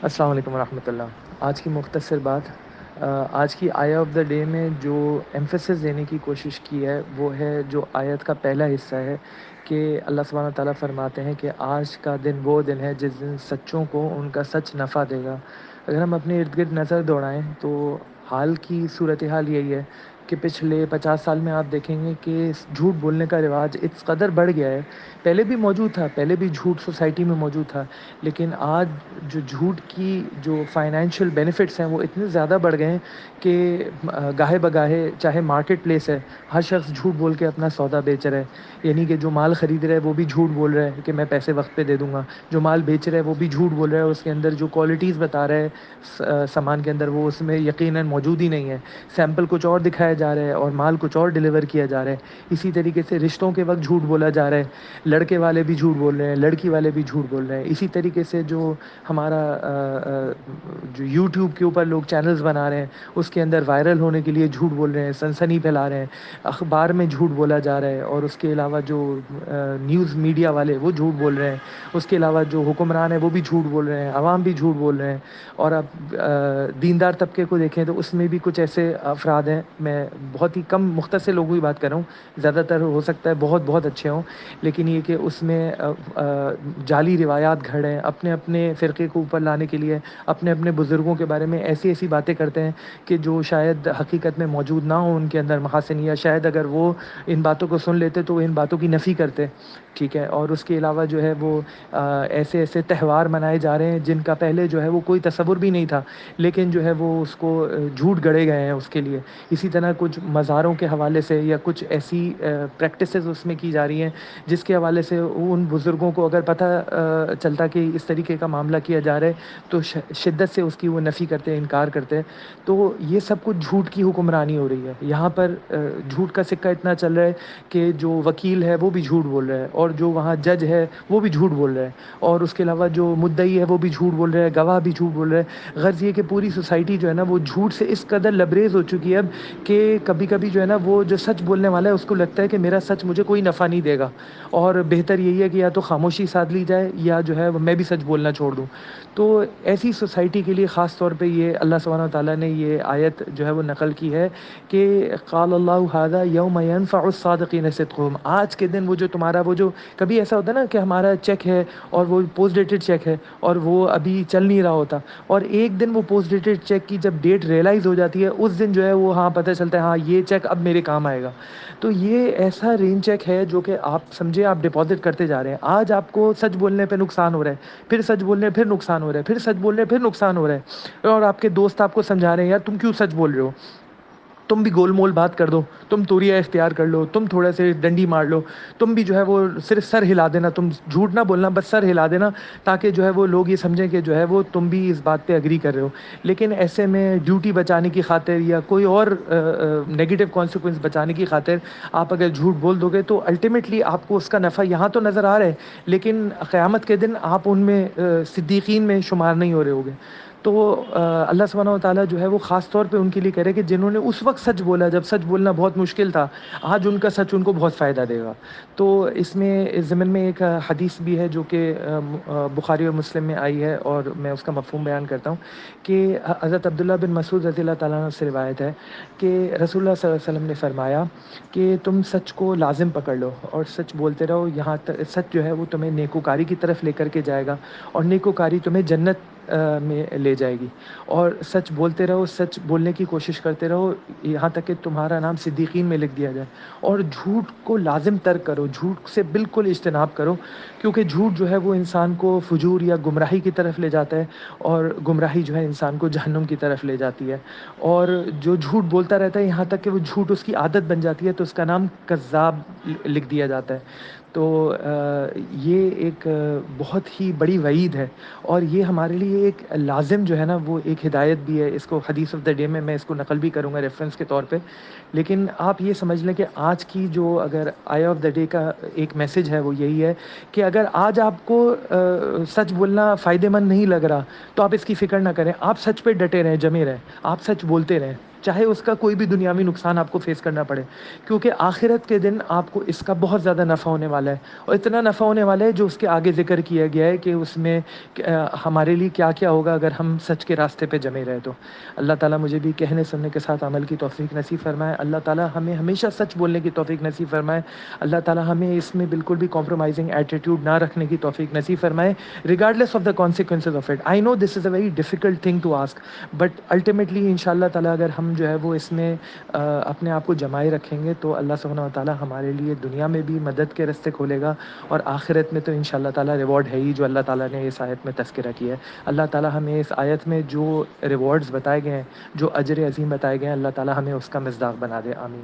السلام علیکم ورحمۃ اللہ۔ آج کی مختصر بات، آج کی آیا آف دا ڈے میں جو ایمفیسس دینے کی کوشش کی ہے وہ ہے جو آیت کا پہلا حصہ ہے کہ اللہ سبحانہ تعالیٰ فرماتے ہیں کہ آج کا دن وہ دن ہے جس دن سچوں کو ان کا سچ نفع دے گا۔ اگر ہم اپنے ارد گرد نظر دوڑائیں تو حال کی صورتحال یہی ہے کہ پچھلے 50 سال میں آپ دیکھیں گے کہ جھوٹ بولنے کا رواج اس قدر بڑھ گیا ہے۔ پہلے بھی موجود تھا، پہلے بھی جھوٹ سوسائٹی میں موجود تھا، لیکن آج جو جھوٹ کی جو فائنینشیل بینیفٹس ہیں وہ اتنے زیادہ بڑھ گئے ہیں کہ گاہے بگاہے چاہے مارکیٹ پلیس ہے، ہر شخص جھوٹ بول کے اپنا سودا بیچ رہا ہے۔ یعنی کہ جو مال خرید رہا ہے وہ بھی جھوٹ بول رہا ہے کہ میں پیسے وقت پہ دے دوں گا، جو مال بیچ رہا ہے وہ بھی جھوٹ بول رہا ہے، اس کے اندر جو کوالٹیز بتا رہا ہے سامان کے اندر وہ اس میں یقیناً موجود ہی نہیں ہے، سیمپل کچھ اور دکھایا جا رہا ہے اور مال کچھ اور ڈیلیور کیا جا رہا ہے۔ اسی طریقے سے رشتوں کے وقت جھوٹ بولا جا رہا ہے، لڑکے والے بھی جھوٹ بول رہے ہیں، لڑکی والے بھی جھوٹ بول رہے ہیں۔ اسی طریقے سے جو ہمارا جو یوٹیوب کے اوپر لوگ چینلز بنا رہے ہیں اس کے اندر وائرل ہونے کے لیے جھوٹ بول رہے ہیں، سنسنی پھیلا رہے ہیں، اخبار میں جھوٹ بولا جا رہا ہے، اور اس کے علاوہ جو نیوز میڈیا والے وہ جھوٹ بول رہے ہیں، اس کے علاوہ جو حکمران ہیں وہ بھی جھوٹ بول رہے ہیں، عوام بھی جھوٹ بول رہے ہیں۔ اور اب دیندار طبقے کو دیکھیں تو اس میں بھی کچھ ایسے افراد ہیں، میں بہت ہی کم مختصر لوگوں کی بات کر رہا ہوں، زیادہ تر ہو سکتا ہے بہت بہت اچھے ہوں، لیکن یہ کہ اس میں جعلی روایات گھڑ ہیں، اپنے اپنے فرقے کو اوپر لانے کے لیے اپنے اپنے بزرگوں کے بارے میں ایسی ایسی باتیں کرتے ہیں کہ جو شاید حقیقت میں موجود نہ ہوں ان کے اندر محاسن، یا شاید اگر وہ ان باتوں کو سن لیتے تو وہ ان باتوں کی نفی کرتے، ٹھیک ہے۔ اور اس کے علاوہ جو ہے وہ ایسے ایسے تہوار منائے جا رہے ہیں جن کا پہلے جو ہے وہ کوئی تصور بھی نہیں تھا، لیکن جو ہے وہ اس کو جھوٹ گڑے گئے ہیں اس کے لیے۔ اسی طرح کچھ مزاروں کے حوالے سے یا کچھ ایسی پریکٹسز اس میں کی جا رہی ہیں جس کے حوالے سے ان بزرگوں کو اگر پتہ چلتا کہ اس طریقے کا معاملہ کیا جا رہا ہے تو شدت سے اس کی وہ نفی کرتے ہیں، انکار کرتے ہیں۔ تو یہ سب کچھ جھوٹ کی حکمرانی ہو رہی ہے یہاں پر۔ جھوٹ کا سکہ اتنا چل رہا ہے کہ جو وکیل ہے وہ بھی جھوٹ بول رہا ہے، اور جو وہاں جج ہے وہ بھی جھوٹ بول رہا ہے، اور اس کے علاوہ جو مدعی ہے وہ بھی جھوٹ بول رہا ہے، گواہ بھی جھوٹ بول رہا ہے۔ غرض یہ کہ پوری سوسائٹی جو ہے نا وہ جھوٹ سے اس قدر لبریز ہو چکی ہے اب کہ کبھی کبھی جو ہے نا وہ جو سچ بولنے والا ہے اس کو لگتا ہے کہ میرا سچ مجھے کوئی نفع نہیں دے گا، اور بہتر یہی ہے کہ یا تو خاموشی سادھ لی جائے یا جو ہے میں بھی سچ بولنا چھوڑ دوں۔ تو ایسی سوسائٹی کے لیے خاص طور پہ یہ اللہ سبحانہ وتعالیٰ نے یہ آیت جو ہے وہ نقل کی ہے کہ قال اللہ ھذا یوم ینفع الصادقین صدقہم۔ آج کے دن وہ جو تمہارا وہ جو کبھی ایسا ہوتا ہے نا کہ ہمارا چیک ہے اور وہ پوسٹ ڈیٹڈ چیک ہے اور وہ ابھی چل نہیں رہا ہوتا، اور ایک دن وہ پوسٹ ڈیٹڈ چیک کی جب ڈیٹ ریئلائز ہو جاتی ہے اس دن جو ہے وہ ہاں پتہ چلتا ہے ہاں یہ چیک اب میرے کام آئے گا۔ تو یہ ایسا رین چیک ہے جو کہ آپ سمجھے آپ ڈپازٹ کرتے جا رہے ہیں، آج آپ کو سچ بولنے پہ نقصان ہو رہا ہے، پھر سچ بولنے پھر نقصان ہو رہا ہے، پھر سچ بولنے پھر نقصان ہو رہا ہے، اور آپ کے دوست آپ کو سمجھا رہے ہیں یار تم کیوں سچ بول رہے ہو، تم بھی گول مول بات کر دو، تم توریہ اختیار کر لو، تم تھوڑا سے ڈنڈی مار لو، تم بھی جو ہے وہ صرف سر ہلا دینا، تم جھوٹ نہ بولنا بس سر ہلا دینا، تاکہ جو ہے وہ لوگ یہ سمجھیں کہ جو ہے وہ تم بھی اس بات پہ اگری کر رہے ہو۔ لیکن ایسے میں ڈیوٹی بچانے کی خاطر یا کوئی اور نیگیٹو کانسیکوینس بچانے کی خاطر آپ اگر جھوٹ بول دو گے تو الٹیمیٹلی آپ کو اس کا نفع یہاں تو نظر آ رہا ہے، لیکن قیامت کے دن آپ ان میں صدیقین میں شمار نہیں ہو رہے ہوگے۔ تو اللہ سبحانہ و تعالیٰ جو ہے وہ خاص طور پہ ان کے لیے کہہ رہے کہ جنہوں نے اس وقت سچ بولا جب سچ بولنا بہت مشکل تھا، آج ان کا سچ ان کو بہت فائدہ دے گا۔ تو اس میں اس ضمن میں ایک حدیث بھی ہے جو کہ بخاری اور مسلم میں آئی ہے، اور میں اس کا مفہوم بیان کرتا ہوں کہ حضرت عبداللہ بن مسعود رضی اللہ تعالیٰ عنہ سے روایت ہے کہ رسول اللہ صلی اللہ علیہ وسلم نے فرمایا کہ تم سچ کو لازم پکڑ لو اور سچ بولتے رہو، یہاں تک سچ جو ہے وہ تمہیں نیکوکاری کی طرف لے کر کے جائے گا، اور نیکوکاری تمہیں جنت میں لے جائے گی، اور سچ بولتے رہو، سچ بولنے کی کوشش کرتے رہو یہاں تک کہ تمہارا نام صدیقین میں لکھ دیا جائے، اور جھوٹ کو لازم ترک کرو، جھوٹ سے بالکل اجتناب کرو، کیونکہ جھوٹ جو ہے وہ انسان کو فجور یا گمراہی کی طرف لے جاتا ہے، اور گمراہی جو ہے انسان کو جہنم کی طرف لے جاتی ہے، اور جو جھوٹ بولتا رہتا ہے یہاں تک کہ وہ جھوٹ اس کی عادت بن جاتی ہے تو اس کا نام کذاب لکھ دیا جاتا ہے۔ تو یہ ایک بہت ہی بڑی وعید ہے، اور یہ ہمارے لیے ایک لازم جو ہے نا وہ ایک ہدایت بھی ہے، اس کو حدیث آف دا ڈے میں اس کو نقل بھی کروں گا ریفرنس کے طور پہ۔ لیکن آپ یہ سمجھ لیں کہ آج کی جو اگر آیا آف دا ڈے کا ایک میسج ہے وہ یہی ہے کہ اگر آج آپ کو سچ بولنا فائدہ مند نہیں لگ رہا تو آپ اس کی فکر نہ کریں، آپ سچ پہ ڈٹے رہیں، جمے رہیں، آپ سچ بولتے رہیں۔ چاہے اس کا کوئی بھی دنیاوی نقصان آپ کو فیس کرنا پڑے، کیونکہ آخرت کے دن آپ کو اس کا بہت زیادہ نفع ہونے والا ہے، اور اتنا نفع ہونے والا ہے جو اس کے آگے ذکر کیا گیا ہے کہ اس میں ہمارے لیے کیا کیا ہوگا اگر ہم سچ کے راستے پہ جمے رہے تو۔ اللہ تعالیٰ مجھے بھی کہنے سننے کے ساتھ عمل کی توفیق نصیب فرمائے، اللہ تعالیٰ ہمیں ہمیشہ سچ بولنے کی توفیق نصیب فرمائے، اللہ تعالیٰ ہمیں اس میں بالکل بھی کمپرومائزنگ ایٹیٹیوڈ نہ رکھنے کی توفیق نصیب فرمائے regardless of the consequences of it. I know this is a very difficult thing to ask, but ultimately ان شاء اللہ تعالیٰ اگر ہم جو ہے وہ اس میں اپنے آپ کو جمائے رکھیں گے تو اللہ سبحانہ و تعالیٰ ہمارے لیے دنیا میں بھی مدد کے راستے کھولے گا، اور آخرت میں تو ان شاء اللہ تعالیٰ ریوارڈ ہے ہی جو اللہ تعالیٰ نے اس آیت میں تذکرہ کیا ہے۔ اللہ تعالیٰ ہمیں اس آیت میں جو ریوارڈز بتائے گئے ہیں، جو اجر عظیم بتائے گئے ہیں، اللہ تعالیٰ ہمیں اس کا مصداق بنا دے، آمین۔